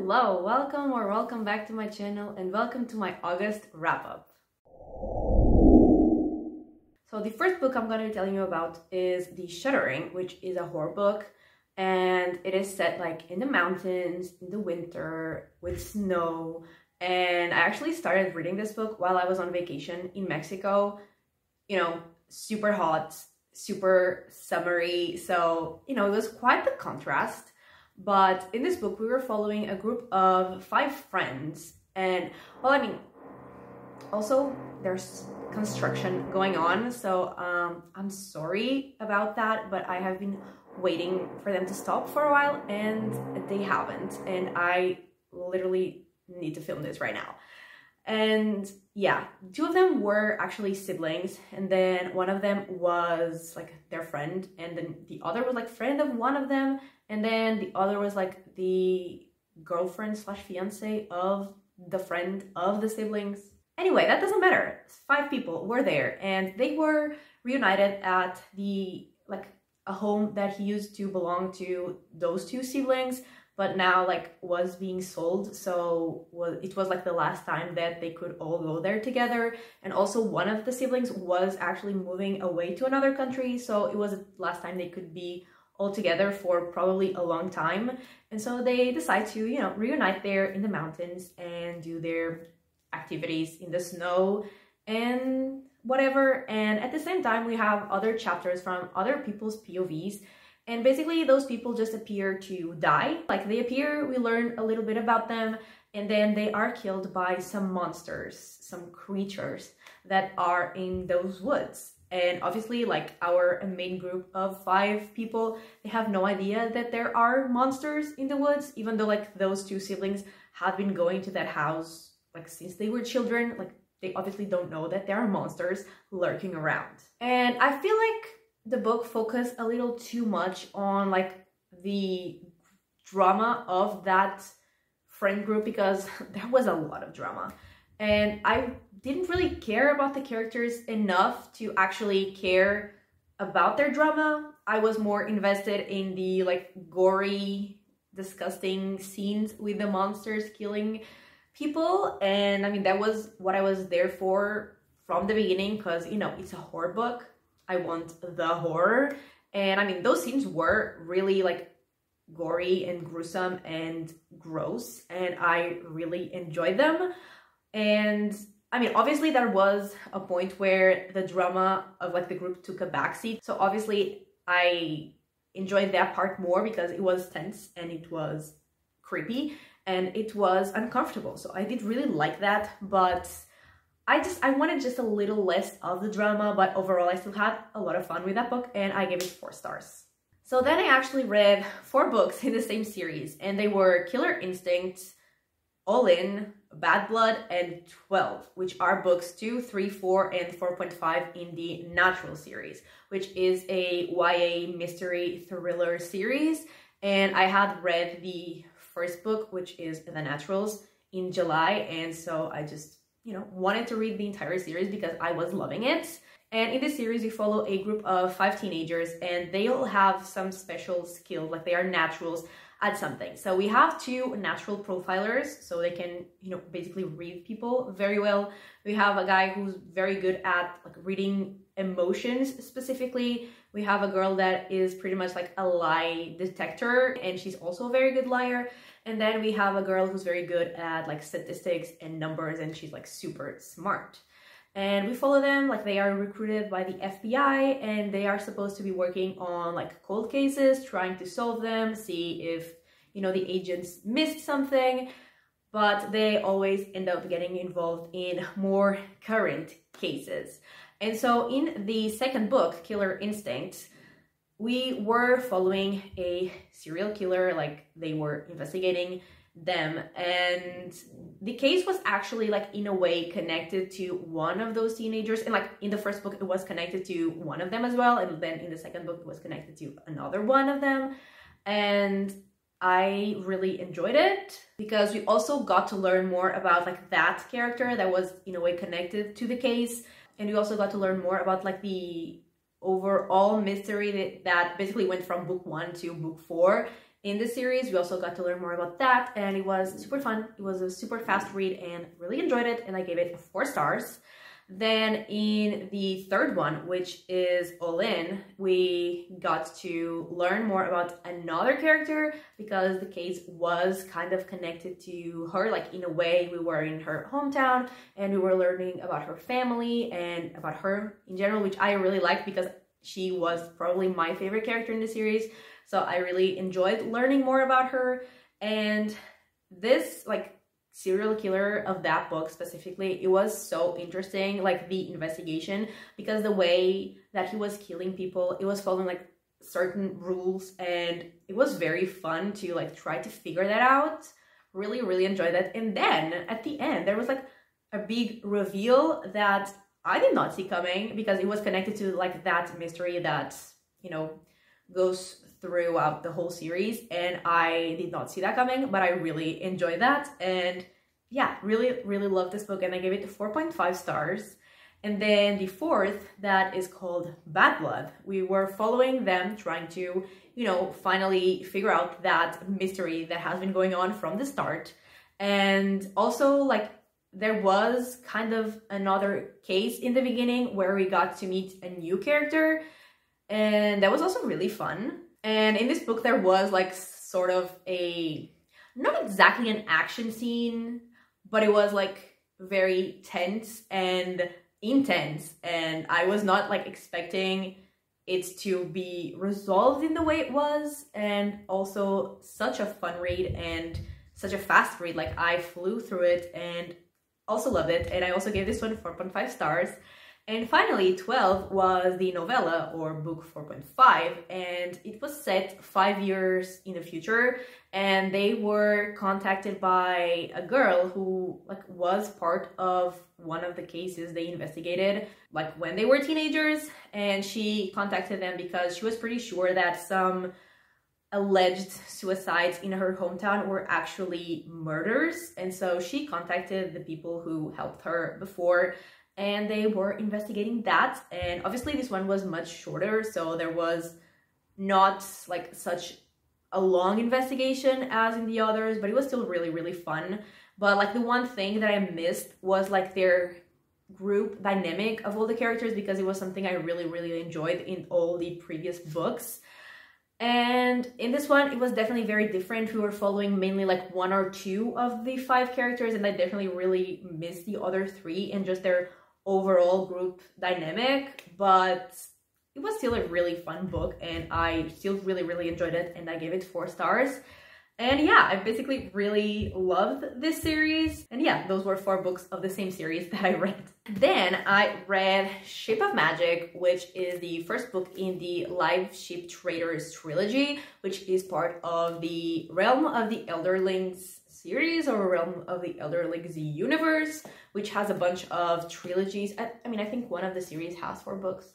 Hello, welcome back to my channel and welcome to my August wrap-up. So the first book I'm going to be telling you about is The Shuddering, which is a horror book, and it is set like in the mountains in the winter with snow. And I actually started reading this book while I was on vacation in Mexico. You know, super hot, super summery, so it was quite the contrast. But in this book, we were following a group of 5 friends, and also there's construction going on, so I'm sorry about that, but I have been waiting for them to stop for a while, and they haven't, and I literally need to film this right now. And yeah, 2 of them were actually siblings, and then one of them was like their friend, and then the other was like friend of one of them, and then the other was like the girlfriend slash fiance of the friend of the siblings. Anyway, that doesn't matter. 5 people were there, and they were reunited at a home that he used to belong to those 2 siblings, but now was being sold. So it was like the last time that they could all go there together. And also one of the siblings was actually moving away to another country, so it was the last time they could be all together for probably a long time. And so they decide to, reunite there in the mountains and do their activities in the snow and whatever. And at the same time, we have other chapters from other people's POVs. And basically those people just appear to die. Like they appear, we learn a little bit about them, and then they are killed by some monsters, some creatures that are in those woods. And obviously, like our main group of 5 people, they have no idea that there are monsters in the woods, even though like those 2 siblings have been going to that house like since they were children. Like they obviously don't know that there are monsters lurking around. And I feel like the book focused a little too much on like the drama of that friend group, because there was a lot of drama, and I didn't really care about the characters enough to actually care about their drama. I was more invested in the gory, disgusting scenes with the monsters killing people. And that was what I was there for from the beginning, because it's a horror book. I want the horror. And those scenes were really gory and gruesome and gross, and I really enjoyed them. And obviously there was a point where the drama of the group took a backseat. So obviously I enjoyed that part more because it was tense and it was creepy and it was uncomfortable. So I did really like that, but I wanted just a little less of the drama. But overall I still had a lot of fun with that book, and I gave it 4 stars. So then I actually read 4 books in the same series, and they were Killer Instinct, All In, Bad Blood, and 12, which are books 2, 3, 4, and 4.5 in the Natural series, which is a YA mystery thriller series. And I had read the first book, which is The Naturals, in July, and so I just, wanted to read the entire series because I was loving it. And in this series, we follow a group of 5 teenagers, and they all have some special skills, like they are naturals at something. So we have 2 natural profilers, so they can, basically read people very well. We have a guy who's very good at reading emotions specifically. We have a girl that is pretty much like a lie detector, and she's also a very good liar. And then we have a girl who's very good at statistics and numbers, and she's super smart. And we follow them, they are recruited by the FBI, and they are supposed to be working on cold cases, trying to solve them, see if, the agents missed something, but they always end up getting involved in more current cases. And so in the second book, Killer Instinct, we were following a serial killer, they were investigating them, and the case was actually in a way connected to one of those teenagers. And in the first book it was connected to one of them as well, and then in the second book it was connected to another one of them. And I really enjoyed it because we also got to learn more about that character that was in a way connected to the case, and we also got to learn more about the overall mystery that basically went from book 1 to book 4. in the series. We also got to learn more about that, and it was super fun. It was a super fast read and really enjoyed it, and I gave it 4 stars. Then in the third one, which is All In, we got to learn more about another character because the case was kind of connected to her, like in a way. We were in her hometown and we were learning about her family and about her in general, which I really liked because she was probably my favorite character in the series. So I really enjoyed learning more about her. And this, like, serial killer of that book specifically, it was so interesting, like the investigation, because the way that he was killing people, it was following like certain rules, and it was very fun to like try to figure that out. Really enjoyed that. And then at the end there was like a big reveal that I did not see coming, because it was connected to like that mystery that, you know, goes throughout the whole series, and I did not see that coming, but I really enjoyed that. And yeah, really loved this book, and I gave it 4.5 stars. And then the fourth, that is called Bad Blood. We were following them trying to, you know, finally figure out that mystery that has been going on from the start. And also, like, there was kind of another case in the beginning where we got to meet a new character, and that was also really fun. And in this book there was like sort of a, not exactly an action scene, but it was like very tense and intense, and I was not like expecting it to be resolved in the way it was. And also such a fun read and such a fast read, like I flew through it and also loved it. And I also gave this one 4.5 stars. And finally, 12 was the novella, or book 4.5, and it was set 5 years in the future, and they were contacted by a girl who like was part of one of the cases they investigated, like when they were teenagers. And she contacted them because she was pretty sure that some alleged suicides in her hometown were actually murders. And so she contacted the people who helped her before, and they were investigating that. And obviously this one was much shorter, so there was not like such a long investigation as in the others, but it was still really fun. But like the one thing that I missed was like their group dynamic of all the characters, because it was something I really enjoyed in all the previous books. And in this one, it was definitely very different. We were following mainly like 1 or 2 of the 5 characters, and I definitely really missed the other 3 and just their overall group dynamic. But it was still a really fun book, and I still really enjoyed it, and I gave it 4 stars. And yeah, I basically really loved this series. And yeah, those were 4 books of the same series that I read. Then I read Ship of Magic, which is the first book in the Live Ship Traders trilogy, which is part of the Realm of the Elderlings series, or Realm of the Elderlings universe, which has a bunch of trilogies. I mean, I think one of the series has 4 books.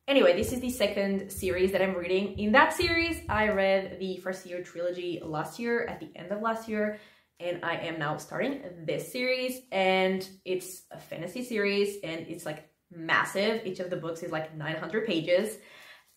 Anyway, this is the second series that I'm reading. In that series, I read the first year trilogy last year, at the end of last year, and I am now starting this series, and it's a fantasy series, and it's like massive. Each of the books is like 900 pages,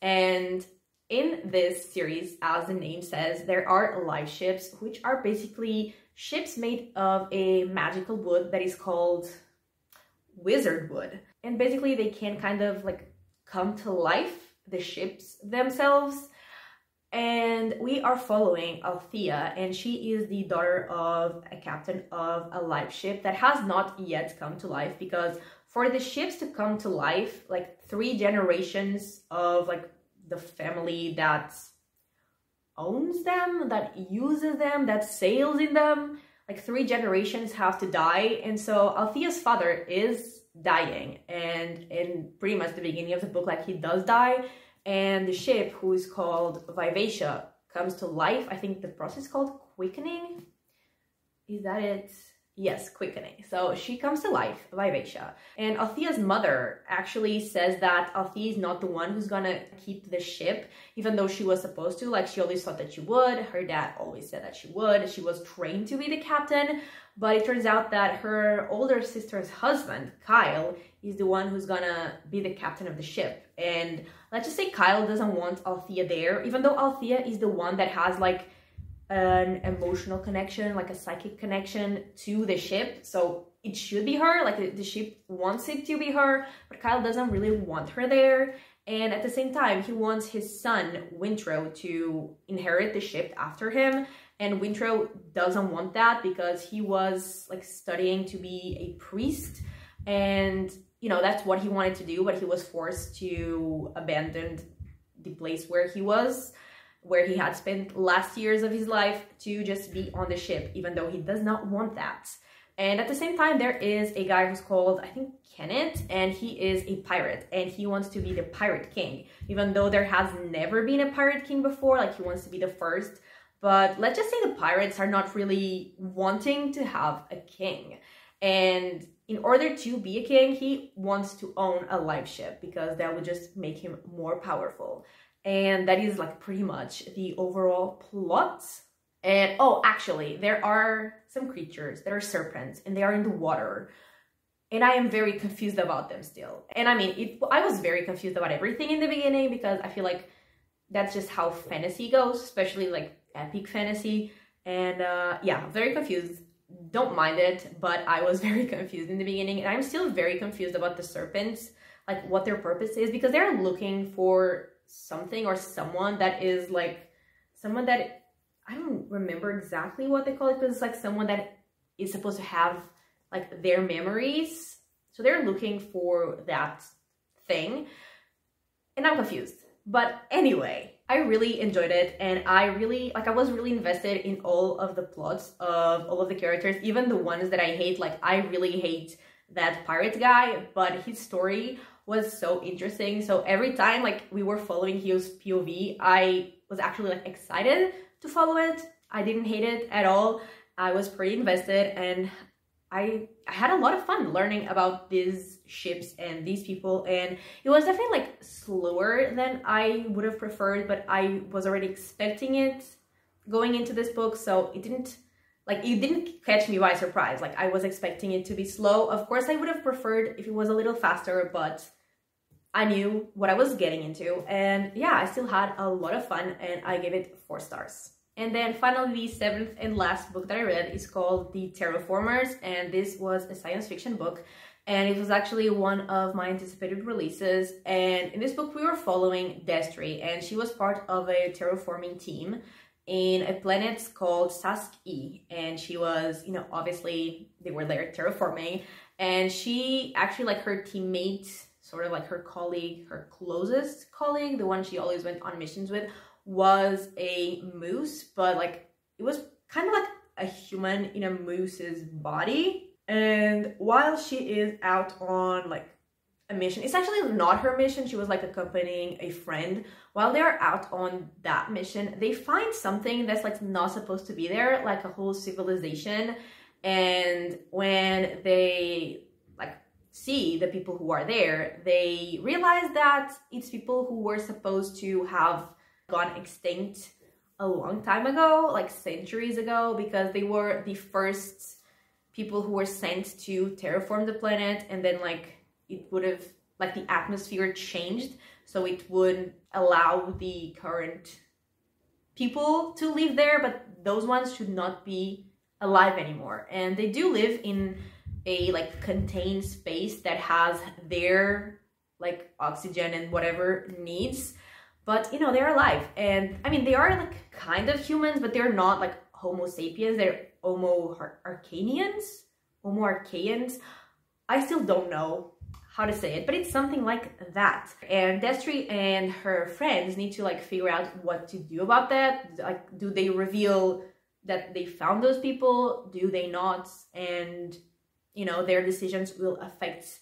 and in this series, as the name says, there are live ships, which are basically ships made of a magical wood that is called wizard wood. And basically they can kind of like come to life, the ships themselves. And we are following Althea, and she is the daughter of a captain of a live ship that has not yet come to life, because for the ships to come to life, like 3 generations of like the family that owns them, that uses them, that sails in them, like 3 generations have to die. And so Althea's father is dying, and in pretty much the beginning of the book, like, he does die, and the ship, who is called Vivacia, comes to life. I think the process is called quickening. Is that it? Yes, quickening. So she comes to life, Vivacia. And Althea's mother actually says that Althea is not the one who's gonna keep the ship, even though she was supposed to. Like, she always thought that she would. Her dad always said that she would. She was trained to be the captain. But it turns out that her older sister's husband, Kyle, is the one who's gonna be the captain of the ship. And let's just say Kyle doesn't want Althea there, even though Althea is the one that has, like, an emotional connection, like a psychic connection to the ship. So it should be her, like the ship wants it to be her, but Kyle doesn't really want her there. And at the same time, he wants his son, Winthrop, to inherit the ship after him. And Winthrop doesn't want that because he was like studying to be a priest. And, you know, that's what he wanted to do, but he was forced to abandon the place where he was, where he had spent last years of his life, to just be on the ship, even though he does not want that. And at the same time, there is a guy who's called, I think, Kenneth, and he is a pirate, and he wants to be the pirate king, even though there has never been a pirate king before. Like, he wants to be the first. But let's just say the pirates are not really wanting to have a king. And in order to be a king, he wants to own a live ship because that would just make him more powerful. And that is like pretty much the overall plot. And oh, actually, there are some creatures that are serpents and they are in the water. And I am very confused about them still. And I mean, I was very confused about everything in the beginning because I feel like that's just how fantasy goes, especially like epic fantasy. And yeah, very confused. Don't mind it, but I was very confused in the beginning. And I'm still very confused about the serpents, like what their purpose is, because they're looking for something or someone that is like, someone that, I don't remember exactly what they call it, but it's like someone that is supposed to have like their memories. So they're looking for that thing. And I'm confused. But anyway, I really enjoyed it, and I was really invested in all of the plots of all of the characters, even the ones that I hate. Like, I really hate that pirate guy, but his story was so interesting. So every time like we were following his POV, I was actually like excited to follow it. I didn't hate it at all. I was pretty invested, and I had a lot of fun learning about these ships and these people, and it was definitely like slower than I would have preferred, but I was already expecting it going into this book, so it didn't catch me by surprise. Like, I was expecting it to be slow. Of course, I would have preferred if it was a little faster, but I knew what I was getting into, and yeah, I still had a lot of fun, and I gave it 4 stars. And then finally, the 7th and last book that I read is called The Terraformers, and this was a science fiction book, and it was actually one of my anticipated releases. And in this book, we were following Destry, and she was part of a terraforming team in a planet called Sask-E, and she was, you know, obviously they were there terraforming, and she actually, like, her teammate, sort of like her colleague, her closest colleague, the one she always went on missions with, was a moose, but like it was kind of like a human in a moose's body. And while she is out on like a mission, it's actually not her mission, she was like accompanying a friend. While they're out on that mission, they find something that's like not supposed to be there, like a whole civilization. And when they like see the people who are there, they realize that it's people who were supposed to have gone extinct a long time ago, like centuries ago, because they were the first people who were sent to terraform the planet, and then like it would have, like, the atmosphere changed so it would allow the current people to live there, but those ones should not be alive anymore. And they do live in a like contained space that has their like oxygen and whatever needs. But, you know, they're alive. And, I mean, they are, like, kind of humans, but they're not, like, Homo sapiens. They're Homo Archaeans. I still don't know how to say it, but it's something like that. And Destry and her friends need to, like, figure out what to do about that. Like, do they reveal that they found those people? Do they not? And, you know, their decisions will affect,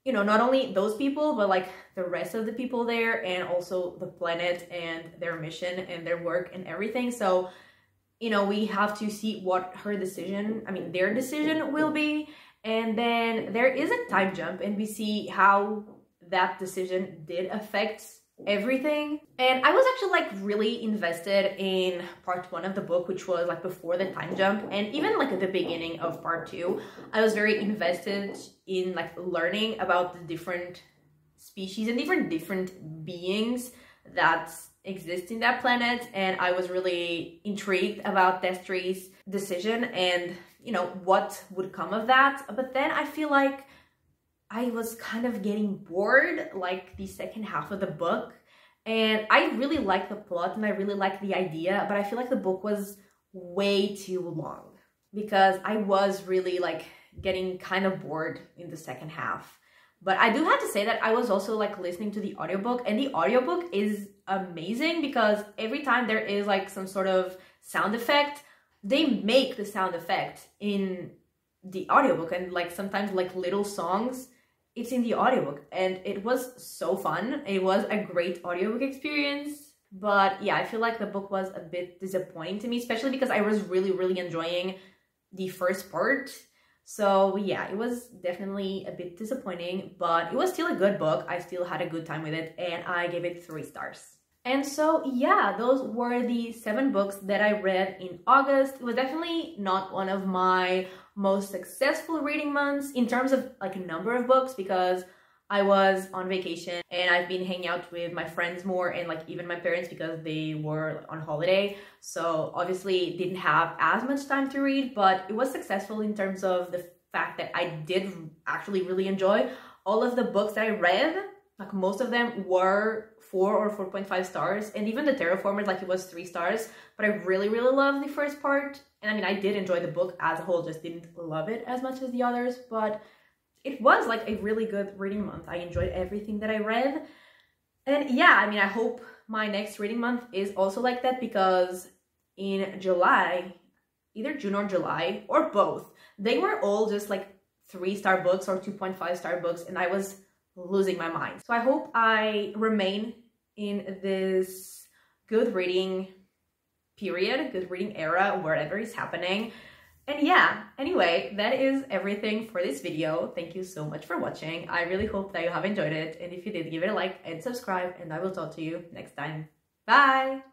you know, not only those people, but like the rest of the people there, and also the planet and their mission and their work and everything. So, you know, we have to see what their decision will be. And then there is a time jump, and we see how that decision did affect everything. And I was actually like really invested in part 1 of the book, which was like before the time jump, and even like at the beginning of part 2 I was very invested in like learning about the different species and different beings that exist in that planet, and I was really intrigued about Destry's decision and, you know, what would come of that. But then I feel like I was kind of getting bored, like the second half of the book. And I really like the plot and I really like the idea, but I feel like the book was way too long because I was really like getting kind of bored in the second half. But I do have to say that I was also like listening to the audiobook, and the audiobook is amazing because every time there is like some sort of sound effect, they make the sound effect in the audiobook, and like sometimes like little songs, it's in the audiobook, and it was so fun. It was a great audiobook experience. But yeah, I feel like the book was a bit disappointing to me, especially because I was really enjoying the first part. So yeah, it was definitely a bit disappointing, but it was still a good book. I still had a good time with it, and I gave it 3 stars. And so yeah, those were the 7 books that I read in August. It was definitely not one of my most successful reading months in terms of like a number of books, because I was on vacation and I've been hanging out with my friends more, and like even my parents because they were on holiday. So obviously didn't have as much time to read, but it was successful in terms of the fact that I did actually really enjoy all of the books that I read. Like most of them were 4 or 4.5 stars, and even the Terraformers, like it was 3 stars, but I really loved the first part. And I mean, I did enjoy the book as a whole, just didn't love it as much as the others, but it was like a really good reading month. I enjoyed everything that I read. And yeah, I mean, I hope my next reading month is also like that, because in July, either June or July, or both, they were all just like 3-star books or 2.5-star books, and I was losing my mind. So I hope I remain in this good reading period, good reading era, wherever it's happening. And yeah, anyway, that is everything for this video. Thank you so much for watching. I really hope that you have enjoyed it, and if you did, give it a like and subscribe, and I will talk to you next time. Bye!